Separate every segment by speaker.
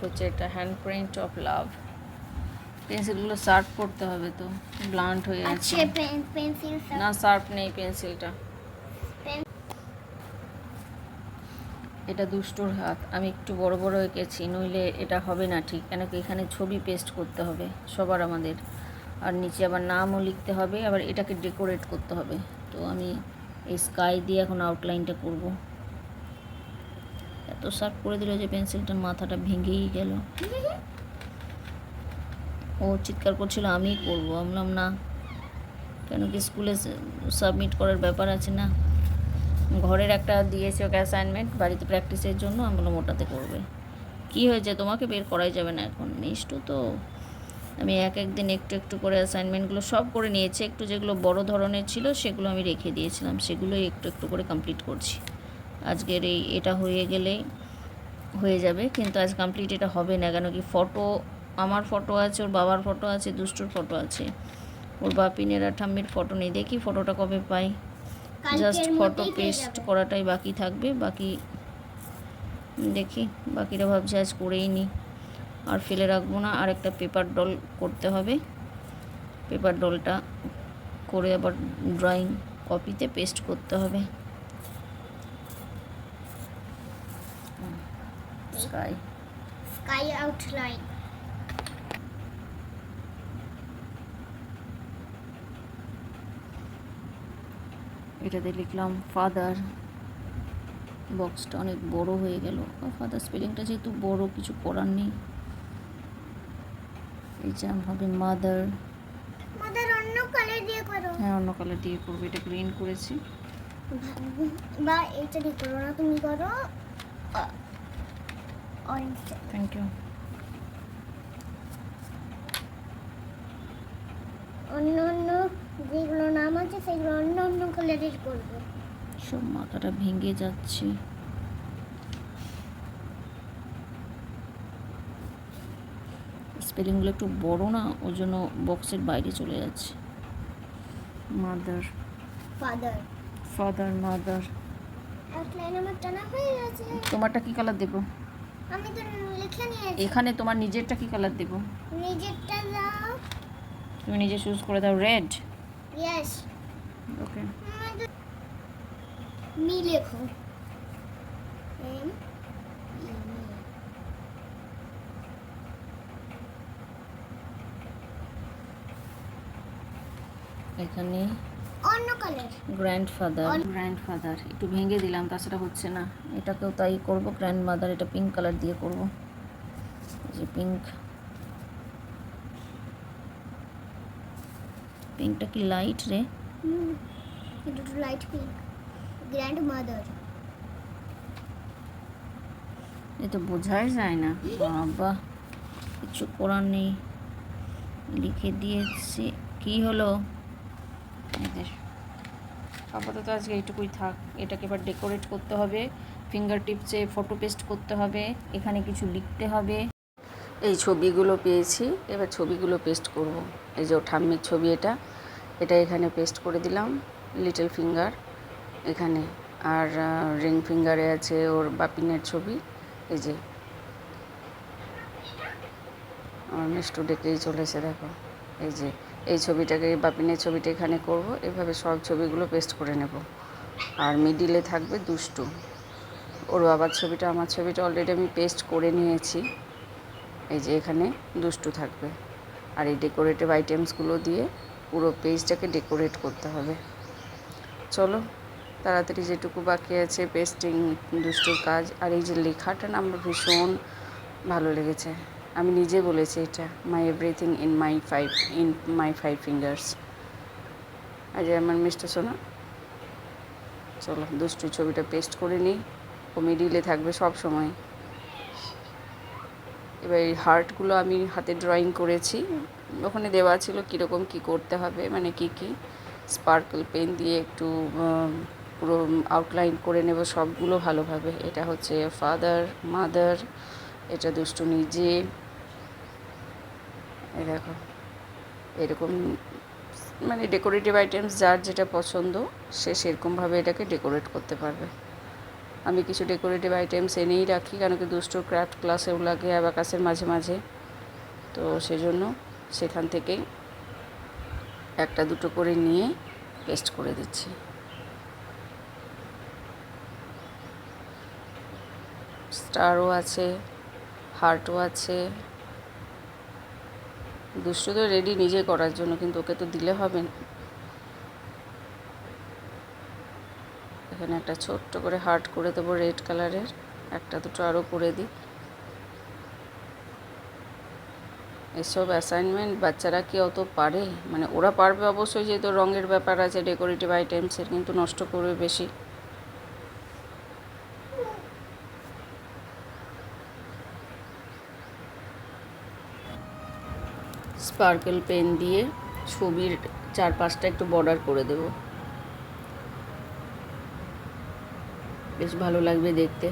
Speaker 1: হচ্ছে এটা hand print of love. পেন্সিলগুলো শার্প করতে হবে, তো ব্লান্ট হয়ে আছে।
Speaker 2: পেন্সিল
Speaker 1: না, শার্প নেই পেন্সিলটা। এটা দুষ্টুর হাত। আমি একটু বড় বড় এঁকেছি, নইলে এটা হবে না ঠিক, কেন কি এখানে ছবি পেস্ট করতে হবে সবার আমাদের, আর নিচে আবার নামও লিখতে হবে, আবার এটাকে ডেকোরেট করতে হবে। তো আমি এই স্কাই দিয়ে এখন আউটলাইনটা করব। এত শার্প করে দিল যে পেন্সিলটার মাথাটা ভেঙেই গেল। ও চিৎকার করছিল আমি করবো, বললাম না, কেন কি স্কুলে সাবমিট করার ব্যাপার আছে না। ঘরের একটা দিয়েছে ওকে অ্যাসাইনমেন্ট বাড়িতে প্র্যাকটিসের জন্য, আমি বললাম ওটাতে করবে। কি হয়েছে, তোমাকে বের করাই যাবে না এখন, মিষ্টু তো। আমি একদিন একটু একটু করে অ্যাসাইনমেন্টগুলো সব করে নিয়েছি, একটু যেগুলো বড় ধরনের ছিল সেগুলো আমি রেখে দিয়েছিলাম, সেগুলোই একটু একটু করে কমপ্লিট করছি। আজকের এটা হয়ে গেলেই হয়ে যাবে, কিন্তু আজ কমপ্লিট এটা হবে না, কেন কি ফটো, আমার ফটো আছে, ওর বাবার ফটো আছে, দুষ্টুর ফটো আছে, ওর বাপিনের আর ঠাম্মির ফটো নেই। দেখি ফটোটা কবে পাই, জাস্ট ফটো পেস্ট করাটাই বাকি থাকবে। বাকি দেখি, বাকিটা ভাবছি আজ করেই নিই, আর ফেলে রাখবো না। আর একটা পেপার ডল করতে হবে, পেপার ডলটা করে আবার ড্রয়িং কপিতে পেস্ট করতে হবে। Sky
Speaker 2: outline.
Speaker 1: এটাতে লিখলাম ফাদার। বক্সটা অনেক বড় হয়ে গেল, ফাদার স্পেলিংটা যেহেতু বড়, কিছু করার নেই। এই যে হবে মাদার।
Speaker 2: মাদার অন্য কালার দিয়ে করো।
Speaker 1: হ্যাঁ, অন্য কালার দিয়ে করবো, এটা গ্রিন করেছি।
Speaker 2: বা এটা দিয়ে করো না, তুমি করো অরেঞ্জ।
Speaker 1: Thank you.
Speaker 2: অন্য অন্য যেগুলো নাম আছে সেগুলো অন্য অন্য কালারের করবো।
Speaker 1: সব মাথাটা ভেঙে যাচ্ছে। স্পেলিংগুলো একটু বড় না, ওই জন্য বক্সের বাইরে চলে যাচ্ছে। Mother,
Speaker 2: father,
Speaker 1: father, mother.
Speaker 2: Outline আমার টানা হয়ে গেছে।
Speaker 1: তোমারটা কি কালার দেবো?
Speaker 2: আমি তো লিখে নিয়েছি।
Speaker 1: এখানে তোমার নিজেরটা কি কালার দেবো?
Speaker 2: নিজেরটা দাও।
Speaker 1: তুমি নিজে চুজ করে দাও। রেড?
Speaker 2: ইয়েস।
Speaker 1: ওকে।
Speaker 2: মি লেখো। এম
Speaker 1: এখানে
Speaker 2: অন্য কালার
Speaker 1: গ্র্যান্ডফাদার একটু ভেঙে দিলাম, তাছাড়া হচ্ছে না। এটাকেও তাই করব, গ্র্যান্ডমাদার। এটা পিঙ্ক কালার দিয়ে করব, যে পিঙ্ক। পিঙ্কটা কি লাইট রে?
Speaker 2: এটা তো লাইট পিঙ্ক। গ্র্যান্ডমাদার।
Speaker 1: এ তো বোঝাই যায় না বাবা, কিছু করার নেই, লিখে দিয়েছি। কি হলো? আপাতত আজকে এইটুকুই থাক। এটাকে এবার ডেকোরেট করতে হবে, ফিঙ্গার টিপসে ফটো পেস্ট করতে হবে, এখানে কিছু লিখতে হবে। এই ছবিগুলো পেয়েছি, এবার ছবিগুলো পেস্ট করব। এই যে ঠাম্মির ছবি, এটা এখানে পেস্ট করে দিলাম, লিটল ফিঙ্গার এখানে, আর রিং ফিঙ্গারে আছে ওর বাপিনের ছবি। এই যে আমার মিষ্টু ডেকেই চলেছে, দেখো। এই যে এই ছবিটাকে, বাপিনের ছবিটা এখানে করব। এভাবে সব ছবিগুলো পেস্ট করে নেব। আর মিডিলে থাকবে দুষ্টু, ওর বাবার ছবিটা, আমার ছবিটা অলরেডি আমি পেস্ট করে নিয়েছি। এই যে এখানে দুষ্টু থাকবে। আর এই ডেকোরেটিভ আইটেমসগুলো দিয়ে পুরো পেজটাকে ডেকোরেট করতে হবে। চলো তাড়াতাড়ি, যেটুকু বাকি আছে পেস্টিং, দুষ্টুর কাজ। আর এই যে লেখাটা না আমার ভীষণ ভালো লেগেছে, আমি নিজে বলেছি এটা, my everything in my five fingers. আর যে আমার মিস্টার সোনা, চলো দুষ্টুর ছবিটা পেস্ট করে নিই, ও মিডিলে থাকবে সব সময়। এবার এই হার্টগুলো আমি হাতে ড্রয়িং করেছি, ওখানে দেওয়া ছিল কীরকম কী করতে হবে, মানে কী স্পার্কল পেন দিয়ে একটু পুরো আউটলাইন করে নেব সবগুলো ভালোভাবে। এটা হচ্ছে ফাদার, মাদার, এটা দুষ্টু নিজে। এই দেখো, এরকম মানে ডেকোরেটিভ আইটেমস যার যেটা পছন্দ সে সেরকমভাবে এটাকে ডেকোরেট করতে পারবে। আমি কিছু ডেকোরেটিভ আইটেমস এনেই রাখি, কেন কি দুষ্টুর ক্রাফট ক্লাসেও লাগে অ্যাবাকাসের মাঝে মাঝে, তো সেজন্য সেখান থেকেই একটা দুটো করে নিয়ে পেস্ট করে দিচ্ছি। স্টারও আছে, হার্টও আছে। দুষ্টু তো রেডি নিজে করার জন্য, কিন্তু ওকে তো দিলে হবে না। এখানে একটা ছোট্ট করে হার্ট করে দেবো রেড কালারের, একটা দুটো আরও করে দিই। এসব অ্যাসাইনমেন্ট বাচ্চারা কি অত পারে? মানে ওরা পারবে অবশ্যই, যেহেতু রঙের ব্যাপার আছে ডেকোরেটিভ আইটেমসের, কিন্তু নষ্ট করবে বেশি। স্পার্কেল পেন দিয়ে ছবির চারপাশটা একটু বর্ডার করে দেব, বেশ ভালো লাগবে দেখতে।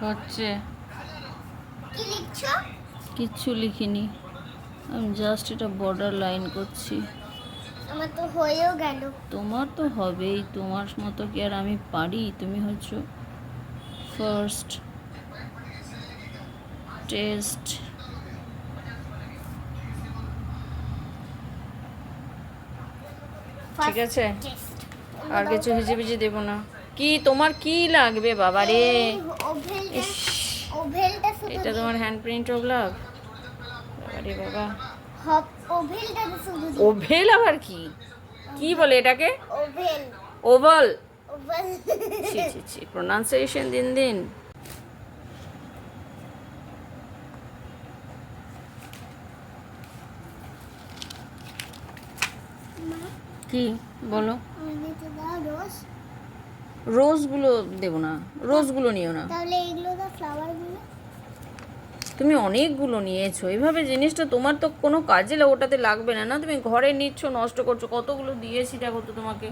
Speaker 1: হচ্ছে
Speaker 2: কি লিখছো?
Speaker 1: কিচ্ছু লিখিনি, আমি জাস্ট এটা বর্ডার লাইন করছি।
Speaker 2: আমার তো হয়েও গেল।
Speaker 1: তোমার তো হবেই, তোমার মতো কি আর আমি পারি? তুমি হচ্ছে ফার্স্ট টেস্ট। ঠিক আছে, আর কিছু হিজিবিজি দেবো না। কি তোমার কি লাগবে বাবা রে? ইস,
Speaker 2: ওভেলটা শুধু
Speaker 1: এটা তোমার হ্যান্ড প্রিন্ট অফ লাভ? বাবা রে বাবা,
Speaker 2: ওভেলটা শুধু
Speaker 1: ওভেল আবার কি? কি বলে এটাকে?
Speaker 2: Oval
Speaker 1: oval?
Speaker 2: ওভেল
Speaker 1: ছি ছি ছি, প্রোনাউন্সিয়েশন দিন দিন। কি বলো?
Speaker 2: আমি তো দাও রোজ।
Speaker 1: রোজগুলো দেবো না, রোজগুলো নিও না।
Speaker 2: তাহলে এইগুলো দাও, ফ্লাওয়ারগুলো।
Speaker 1: তুমি অনেকগুলো নিয়েছো, এইভাবে জিনিসটা তোমার তো কোনো কাজে ওটাতে লাগবে না। না, তুমি ঘরে নিচ্ছ, নষ্ট করছো। কতগুলো দিয়েছি দেখো তো তোমাকে,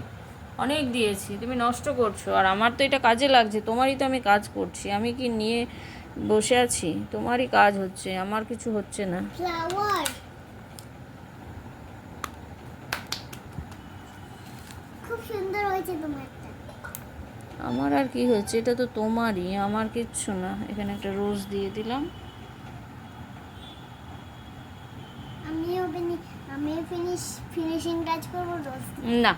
Speaker 1: অনেক দিয়েছি, তুমি নষ্ট করছো। আর আমার তো এটা কাজে লাগছে, তোমারই তো আমি কাজ করছি। আমি কি নিয়ে বসে আছি? তোমারই কাজ হচ্ছে, আমার কিছু হচ্ছে না।
Speaker 2: ফ্লাওয়ার খুব সুন্দর হয়েছে তোমারটা।
Speaker 1: আমার আর কি হচ্ছে? এটা তো তোমারই, আমার কিচ্ছু না। এখানে একটা রোজ দিয়ে দিলাম।
Speaker 2: আমিও ফিনিশিং টাচ করবো রোজ।
Speaker 1: না,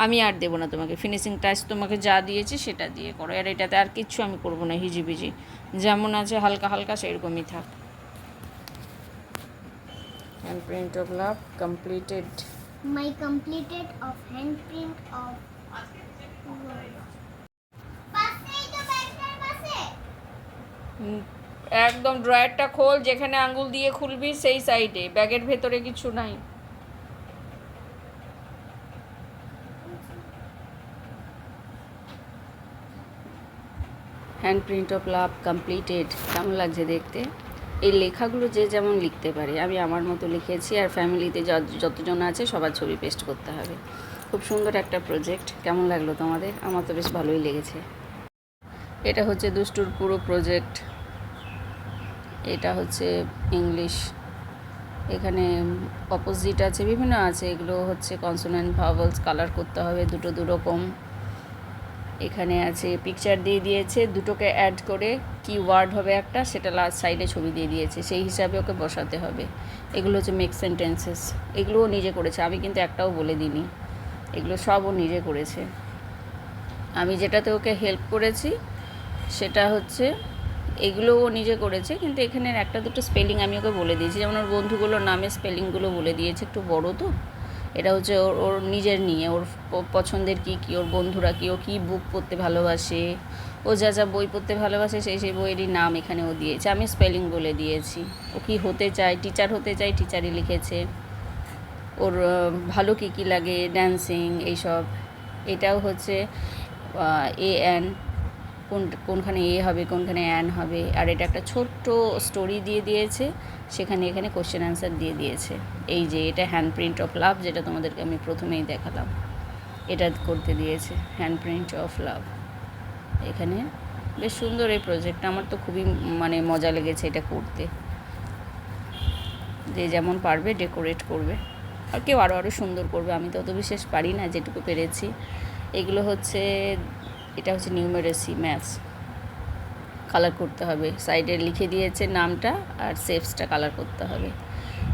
Speaker 1: আমি আর দেবো না তোমাকে ফিনিশিং টাচ। তোমাকে যা দিয়েছি সেটা দিয়ে করো, আর এটাতে আর কিচ্ছু আমি করবো না। হিজিবিজি যেমন আছে হালকা হালকা সেরকমই থাক। Hand print of love completed.
Speaker 2: My completed of hand print of
Speaker 1: একদম ড্রয়ারটা খোল, যেখানে আঙ্গুল দিয়ে খুলবি সেই সাইডে, ব্যাগের ভেতরে কিছু নাই। Hand print of love completed. কেমন লাগছে দেখতে? এই লেখাগুলো যে যেমন লিখতে পারে, আমি আমার মতো লিখেছি। আর ফ্যামিলিতে যতজন আছে সবার ছবি পেস্ট করতে হবে। খুব সুন্দর একটা প্রজেক্ট। কেমন লাগলো তোমাদের? আমার তো বেশ ভালোই লেগেছে। এটা হচ্ছে দুষ্টুর পুরো প্রজেক্ট। এটা হচ্ছে ইংলিশ। এখানে অপোজিট আছে, বিভিন্ন আছে। এগুলো হচ্ছে কনসোনেন্ট ভাওয়েলস কালার করতে হবে, দুটো দুরকম। এখানে আছে পিকচার দিয়ে দিয়েছে, দুটোকে অ্যাড করে কি ওয়ার্ড হবে একটা, সেটা লাস্ট সাইডে ছবি দিয়ে দিয়েছে, সেই হিসাবে ওকে বসাতে হবে। এগুলো হচ্ছে মেক সেন্টেন্সেস। এগুলোও নিজে করেছে, আমি কিন্তু একটাও বলে দিইনি। এগুলো সব ও নিজে করেছে। আমি যেটাতে ওকে হেল্প করেছি সেটা হচ্ছে এগুলো ও নিজে করেছে, কিন্তু এখানের একটা দুটো স্পেলিং আমি ওকে বলে দিয়েছি। যেমন ওর বন্ধুগুলোর নামের স্পেলিংগুলো বলে দিয়েছে, একটু বড় তো। এটা হচ্ছে ওর নিজের নিয়ে, ওর পছন্দের কী কী, ওর বন্ধুরা কী, ও কী বুক পড়তে ভালোবাসে, ও যা যা বই পড়তে ভালোবাসে সেই বইয়েরই নাম এখানে ও দিয়েছে। আমি স্পেলিং বলে দিয়েছি। ও কী হতে চায়, টিচার হতে চায়, টিচারই লিখেছে। ওর ভালো কী কী লাগে, ড্যান্সিং, এইসব। এটাও হচ্ছে AN, কোনখানে এ হবে, কোনখানে অ্যান হবে। আর এটা একটা ছোট্ট স্টোরি দিয়ে দিয়েছে, সেখানে এখানে কোশ্চেন অ্যান্সার দিয়ে দিয়েছে। এই যে এটা হ্যান্ড প্রিন্ট অফ লাভ, যেটা তোমাদেরকে আমি প্রথমেই দেখালাম, এটা করতে দিয়েছে হ্যান্ড প্রিন্ট অফ লাভ। এখানে বেশ সুন্দর এই প্রজেক্টটা, আমার তো খুবই মানে মজা লেগেছে এটা করতে। যে যেমন পারবে ডেকোরেট করবে, আর কেউ আরও সুন্দর করবে, আমি তো অত বিশেষ পারি না, যেটুকু পেরেছি। এগুলো হচ্ছে, এটা হচ্ছে নিউমেরেসি, ম্যাথস, কালার করতে হবে, সাইডে লিখে দিয়েছে নামটা আর শেপসটা কালার করতে হবে।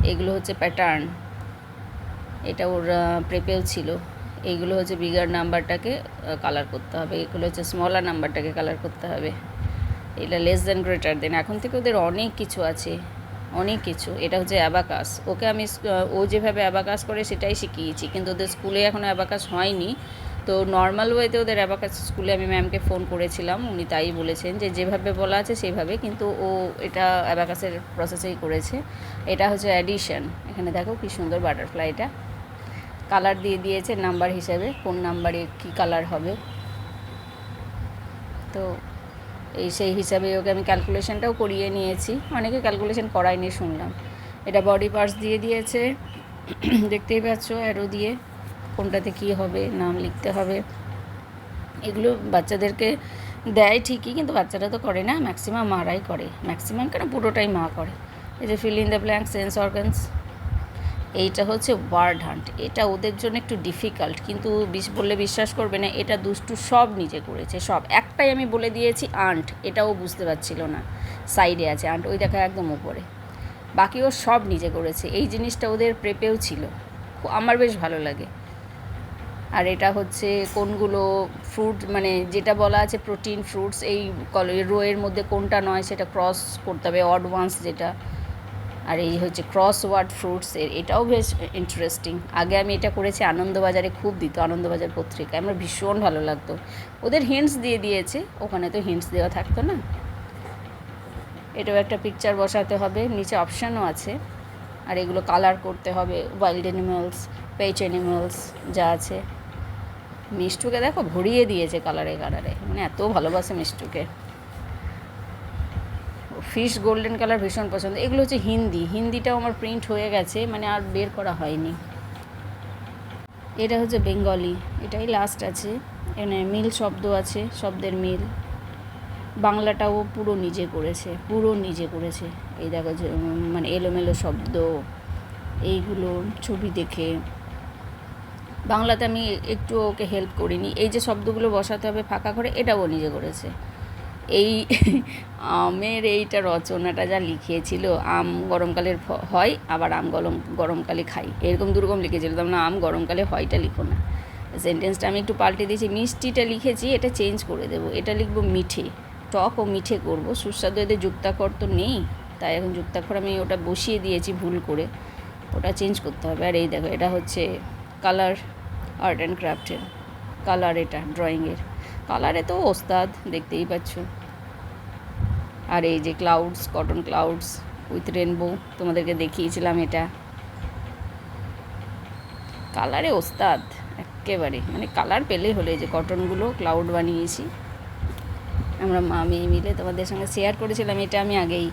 Speaker 1: এগুলো হচ্ছে প্যাটার্ন, এটা ওর প্রেপেও ছিল। এইগুলো হচ্ছে বিগার নাম্বারটাকে কালার করতে হবে, এগুলো হচ্ছে স্মলার নাম্বারটাকে কালার করতে হবে। এটা লেস দেন গ্রেটার দেন, এখন থেকে ওদের অনেক কিছু আছে, অনেক কিছু। এটা হচ্ছে অ্যাবাকাস, ওকে আমি ও যেভাবে অ্যাবাকাস করে সেটাই শিখিয়েছি, কিন্তু ওদের স্কুলে এখনও অ্যাবাকাস হয়নি। তো নর্মাল ওয়েতে ওদের অ্যাবাকাস স্কুলে আমি ম্যামকে ফোন করেছিলাম, উনি তাই বলেছেন যে যেভাবে বলা আছে সেইভাবে, কিন্তু ও এটা অ্যাবাকাসের প্রসেসেই করেছে। এটা হচ্ছে অ্যাডিশন, এখানে দেখো কি সুন্দর বাটারফ্লাইটা কালার দিয়ে দিয়েছে নাম্বার হিসাবে, কোন নাম্বারে কী কালার হবে। তো এই সেই হিসাবে ওকে আমি ক্যালকুলেশনটাও করিয়ে নিয়েছি, অনেকে ক্যালকুলেশন করায়নি শুনলাম। এটা বডি পার্টস দিয়ে দিয়েছে, দেখতেই পাচ্ছ অ্যারো দিয়ে কোনটাতে কী হবে নাম লিখতে হবে। এগুলো বাচ্চাদেরকে দেয় ঠিকই, কিন্তু বাচ্চারা তো করে না, ম্যাক্সিমাম মারাই করে, ম্যাক্সিমাম কেন পুরোটাই মা করে। এই যে fill in the blank, sense organs. এইটা হচ্ছে ওয়ার্ড হান্ট, এটা ওদের জন্য একটু ডিফিকাল্ট, কিন্তু বললে বিশ্বাস করবে না, এটা দুষ্টু সব নিজে করেছে, সব। একটাই আমি বলে দিয়েছি আন্ট, এটাও বুঝতে পারছিল না, সাইডে আছে আন্ট, ওই দেখা একদম উপরে, বাকি ও সব নিজে করেছে। এই জিনিসটা ওদের প্রেপেও ছিল, আমার বেশ ভালো লাগে। আর এটা হচ্ছে কোনগুলো ফ্রুট, মানে যেটা বলা আছে প্রোটিন ফ্রুটস, এই রোয়ের মধ্যে কোনটা নয় সেটা ক্রস করতে হবে, অড ওয়ান্স যেটা। আর এই হচ্ছে ক্রস ওয়ার্ড ফ্রুটস, এটাও বেশ ইন্টারেস্টিং। আগে আমি এটা করেছি, আনন্দবাজারে খুব দিত, আনন্দবাজার পত্রিকায়, আমার ভীষণ ভালো লাগতো। ওদের হিন্টস দিয়ে দিয়েছে, ওখানে তো হিন্টস দেওয়া থাকতো না। এটাও একটা পিকচার বসাতে হবে, নিচে অপশানও আছে। আর এগুলো কালার করতে হবে, ওয়াইল্ড অ্যানিমালস, পেচ অ্যানিমালস যা আছে। মিষ্টুকে দেখো ভরিয়ে দিয়েছে কালারে কালারে, মানে এত ভালোবাসে মিষ্টুকে। ফিশ গোল্ডেন কালার ভীষণ পছন্দ। এগুলো হচ্ছে হিন্দি, হিন্দিটাও আমার প্রিন্ট হয়ে গেছে, মানে আর বের করা হয়নি। এটা হচ্ছে বেঙ্গলি, এটাই লাস্ট আছে, এখানে মিল শব্দ আছে, শব্দের মিল। বাংলাটাও পুরো নিজে করেছে, পুরো নিজে করেছে। এই দেখো যে মানে এলোমেলো শব্দ, এইগুলো ছবি দেখে। বাংলাতে আমি একটু ওকে হেল্প করিনি, এই যে শব্দগুলো বসাতে হবে ফাঁকা করে, এটাও নিজে করেছে। এই আমের এইটা রচনাটা যা লিখিয়েছিল, আম গরমকালে হয়, আবার আম গরমকালে খাই, এরকম দুরকম লিখেছিল, তার না আম গরমকালে হয়টা লিখো না। সেন্টেন্সটা আমি একটু পাল্টে দিয়েছি, মিষ্টিটা লিখেছি, এটা চেঞ্জ করে দেবো, এটা লিখবো মিঠে, টক ও মিঠে করবো, সুস্বাদু। এদের যুক্তাক্ষর তো নেই, তাই এখন যুক্তাক্ষর আমি ওটা বসিয়ে দিয়েছি ভুল করে, ওটা চেঞ্জ করতে হবে। আর এই দেখো, এটা হচ্ছে কালার, আর্ট অ্যান্ড ক্রাফটের কালার, এটা ড্রয়িংয়ের কালারে তো ওস্তাদ, দেখতেই পাচ্ছ। আর এই যে clouds, cotton clouds with rainbow, তোমাদেরকে দেখিয়েছিলাম, এটা কালারে ওস্তাদ একেবারে, মানে কালার পেলেই হলে। যে কটনগুলো ক্লাউড বানিয়েছি আমরা মা মেয়ে মিলে, তোমাদের সঙ্গে শেয়ার করেছিলাম এটা আমি আগেই।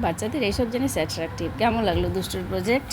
Speaker 1: বাচ্চাদের এইসব জিনিস অ্যাট্রাকটিভ। কেমন লাগলো দুষ্টুর প্রজেক্ট?